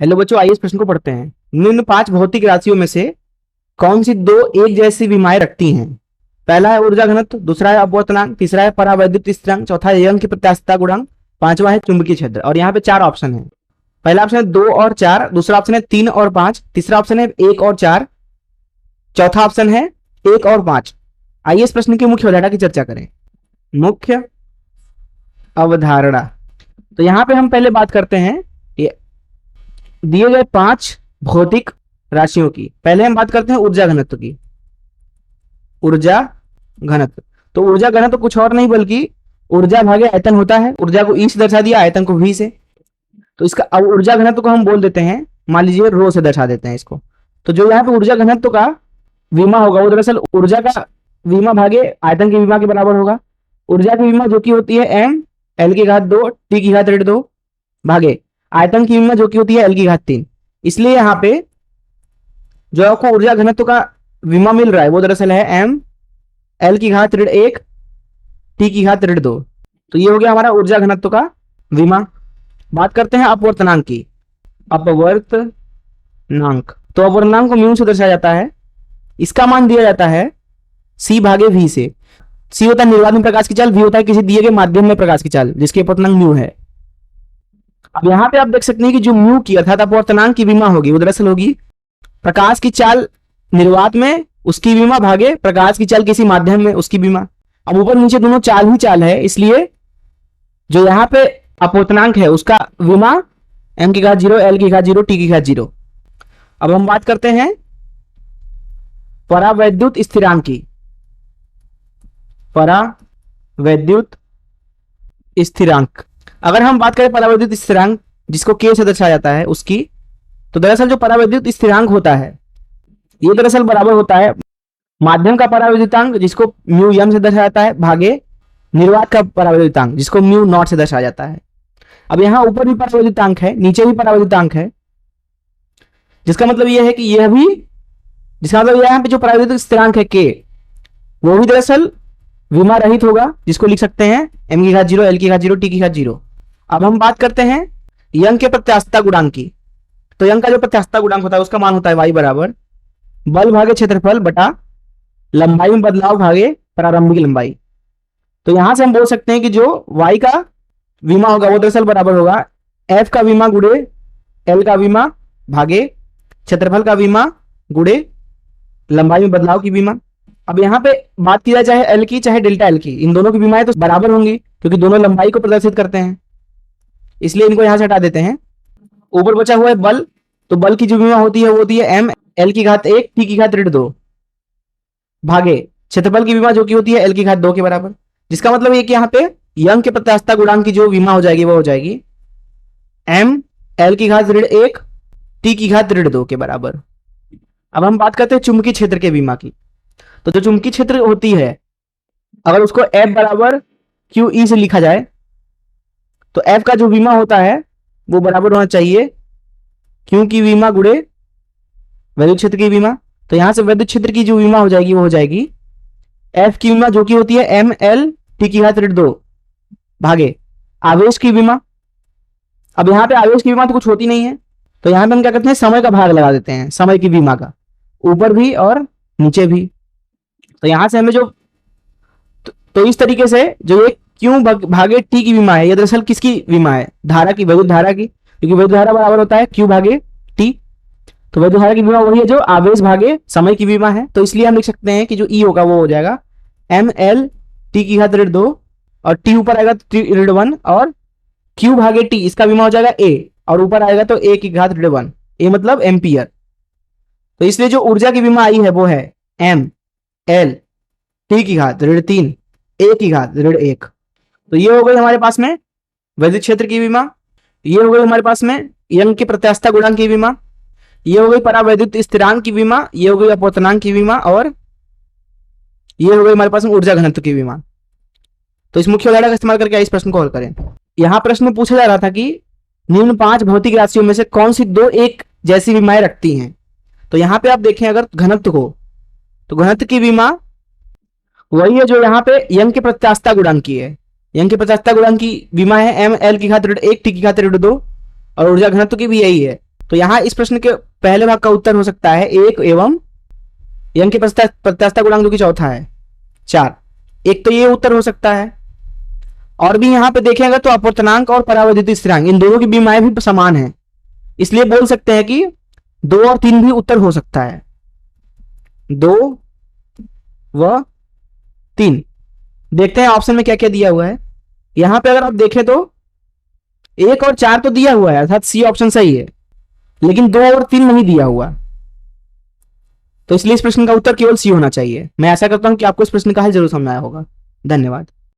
Hello बच्चों, आइए इस प्रश्न को पढ़ते हैं। निम्न पांच भौतिक राशियों में से कौन सी दो एक जैसी विमाएं रखती हैं? पहला है ऊर्जा घनत्व, दूसरा है अपवर्तनांक, तीसरा है परावैद्युत स्थिरांक, चौथा है यंग की प्रत्यास्थता गुणांक, पांचवा है चुंबकीय क्षेत्र। और यहाँ पे चार ऑप्शन है। पहला ऑप्शन है 2 और 4, दूसरा ऑप्शन है 3 और 5, तीसरा ऑप्शन है 1 और 4, चौथा ऑप्शन है 1 और 5। आइए इस प्रश्न की मुख्य अवधारणा की चर्चा करें। मुख्य अवधारणा। तो यहाँ पे हम पहले बात करते हैं दिए गए पांच भौतिक राशियों की। पहले हम बात करते हैं ऊर्जा घनत्व की। ऊर्जा घनत्व, तो ऊर्जा घनत्व कुछ और नहीं बल्कि ऊर्जा भागे आयतन होता है। ऊर्जा को ई से दर्शा दिया, आयतन को वी से। तो इसका अब ऊर्जा घनत्व को हम बोल देते हैं, मान लीजिए रो से दर्शा देते हैं इसको। तो जो यहाँ पे ऊर्जा घनत्व का विमा होगा वो दरअसल ऊर्जा का विमा भागे आयतन की विमा के बराबर होगा। ऊर्जा की विमा जो की होती है एम एल की घात 2 टी की घात 2 भागे आयतन की विमा जो की होती है एल की घात 3। इसलिए यहाँ पे जो आपको ऊर्जा घनत्व का विमा मिल रहा है वो दरअसल है एम एल की घात 1 टी की घात 2। तो ये हो गया हमारा ऊर्जा घनत्व का विमा। बात करते हैं अपवर्तनांक की। अपवर्तनांक, तो अपवर्तनांक को म्यू से दर्शाया जाता है। इसका मान दिया जाता है सी भागे वी से। सी होता है निर्वात में प्रकाश की चाल, वी होता है किसी दिए गए माध्यम में प्रकाश की चाल, जिसके अपवर्तनांक म्यू है। अब यहाँ पे आप देख सकते हैं कि जो म्यू की अर्थात अपवर्तनांक की विमा होगी वो दरअसल होगी प्रकाश की चाल निर्वात में उसकी विमा भागे प्रकाश की चाल किसी माध्यम में उसकी विमा। अब ऊपर नीचे दोनों चाल ही चाल है, इसलिए जो यहाँ पे अपवर्तनांक है उसका विमा एम की घात 0 एल की घात 0 टी की घात 0। अब हम बात करते हैं परावैद्युत स्थिरांक की। परावैद्युत स्थिरांक, अगर हम बात करें परावैद्युत स्थिरांक जिसको के से दर्शाया जाता है उसकी, तो दरअसल जो परावैद्युत स्थिरांक होता है ये दरअसल बराबर होता है माध्यम का परावैद्युतांक जिसको म्यू एम से दर्शाया जाता है भागे निर्वात का परावैद्युतांक जिसको म्यू नॉट से दर्शाया जाता है। अब यहाँ ऊपर भी परावैद्युतांक है, नीचे भी परावैद्युतांक है, जिसका मतलब यह है कि यह भी, जिसका मतलब यहाँ पे जो परावैद्युत स्थिरांक है के वो भी दरअसल विमा रहित होगा, जिसको लिख सकते हैं एम की घात 0 एल की घात 0 टी की घात 0। अब हम बात करते हैं यंग के प्रत्यास्थता गुणांक की। तो यंग का जो प्रत्यास्थता गुणांक होता है उसका मान होता है y बराबर बल भागे क्षेत्रफल बटा लंबाई में बदलाव भागे प्रारंभिक लंबाई। तो यहां से हम बोल सकते हैं कि जो y का विमा होगा वो दरअसल बराबर होगा f का विमा गुड़े l का विमा भागे क्षेत्रफल का विमा गुड़े लंबाई में बदलाव की विमा। अब यहाँ पे बात की जाए चाहे एल की चाहे डेल्टा एल की, इन दोनों की विमाएं तो बराबर होंगी क्योंकि दोनों लंबाई को प्रदर्शित करते हैं, इसलिए इनको यहां से हटा देते हैं। ऊपर बचा हुआ है बल, तो बल की जो विमा होती है वो होती है एम एल की घात 1 टी की घात 2 भागे क्षेत्रफल की विमा जो की होती है एल की घात 2 के बराबर। जिसका मतलब है कि यहाँ पे यंग के प्रत्यास्थता गुणांक की जो विमा हो जाएगी वो हो जाएगी एम एल की घात 1 टी की घात 2 के बराबर। अब हम बात करते हैं चुंबकीय क्षेत्र के विमा की। तो जो चुंबकीय क्षेत्र होती है अगर उसको एफ बराबर क्यू ई से लिखा जाए तो एफ का जो विमा होता है वो बराबर होना चाहिए क्यू की विमा गुड़े वैद्युत क्षेत्र की विमा। तो यहां से वैद्युत क्षेत्र की जो विमा हो जाएगी वो हो जाएगी एफ की विमा जो की होती है एम एल टी की घात 2 भागे आवेश की विमा। अब यहाँ पे आवेश की विमा तो कुछ होती नहीं है, तो यहां पे हम क्या करते हैं समय का भाग लगा देते हैं, समय की विमा का ऊपर भी और नीचे भी। तो यहां से हमें जो तो इस तरीके से जो एक क्यू भागे टी की विमा है ये दरअसल किसकी विमा है, धारा की, वैद्युत धारा की, क्योंकि वैद्युत धारा बराबर होता है क्यू भागे टी। तो वैद्युत धारा की विमा वही है जो आवेश भागे समय की विमा है। तो इसलिए हम लिख सकते हैं कि जो ई होगा वो हो जाएगा एम एल टी की घात 2 और टी ऊपर आएगा तो 1 और क्यू भागे टी इसका विमा हो जाएगा ए और ऊपर आएगा तो ए की घात 1, ए मतलब एम्पियर। तो इसलिए जो ऊर्जा की विमा आई है वो है एम एल टी की घात 3 ए की घात 1। तो ये हो गई हमारे पास में वैद्युत क्षेत्र की विमा, ये हो गई हमारे पास में यंग के प्रत्यास्थता गुणांक की विमा, ये हो गई परावैद्युत स्थिरांक की विमा, ये हो गई अपवर्तनांक की विमा और ये हो गई हमारे पास में ऊर्जा घनत्व की विमा। तो इस मुख्य अवधारणा का इस्तेमाल करके इस प्रश्न को हल करें। यहां प्रश्न में पूछा जा रहा था कि निम्न पांच भौतिक राशियों में से कौन सी दो एक जैसी विमाएं रखती हैं। तो यहां पे आप देखें अगर घनत्व को, तो घनत्व की विमा वही है जो यहाँ पे यंग के प्रत्यास्थता गुणांक की है। यंग के प्रत्यास्थता गुणांक की विमा है एम एल की घात 1 टी की घात 2 और ऊर्जा घनत्व की भी यही है। तो यहां इस प्रश्न के पहले भाग का उत्तर हो सकता है 1 एवं यंग के प्रत्यास्थता गुणांक जो कि चौथा है 4। एक तो ये उत्तर हो सकता है, और भी यहां पे देखेंगे तो अपूर्णांक और परावैद्युत स्थिरांक इन दोनों की बीमाएं भी समान है, इसलिए बोल सकते हैं कि 2 और 3 भी उत्तर हो सकता है। 2 व 3 देखते हैं ऑप्शन में क्या क्या दिया हुआ है। यहां पे अगर आप देखें तो 1 और 4 तो दिया हुआ है, अर्थात सी ऑप्शन सही है, लेकिन 2 और 3 नहीं दिया हुआ, तो इसलिए इस प्रश्न का उत्तर केवल सी होना चाहिए। मैं आशा करता हूं कि आपको इस प्रश्न का हल जरूर समझ आया होगा। धन्यवाद।